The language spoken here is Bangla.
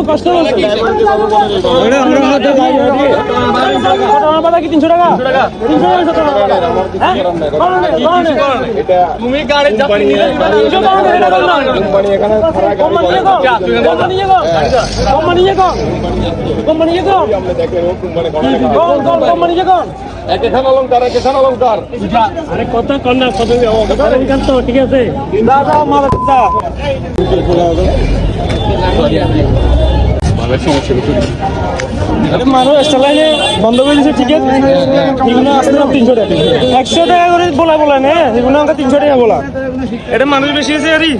কষ্ট কি 300 টাকা তুমি গাড়ি আরে কত কন্যা কত তো ঠিক আছে মানুষ বন্ধ করে দিচ্ছে ঠিক আছে এগুলো আসতে 300 টাকা 100 টাকা করে বলা নে এগুলো 300 টাকা বলা এটা মানুষ বেশি আছে আরই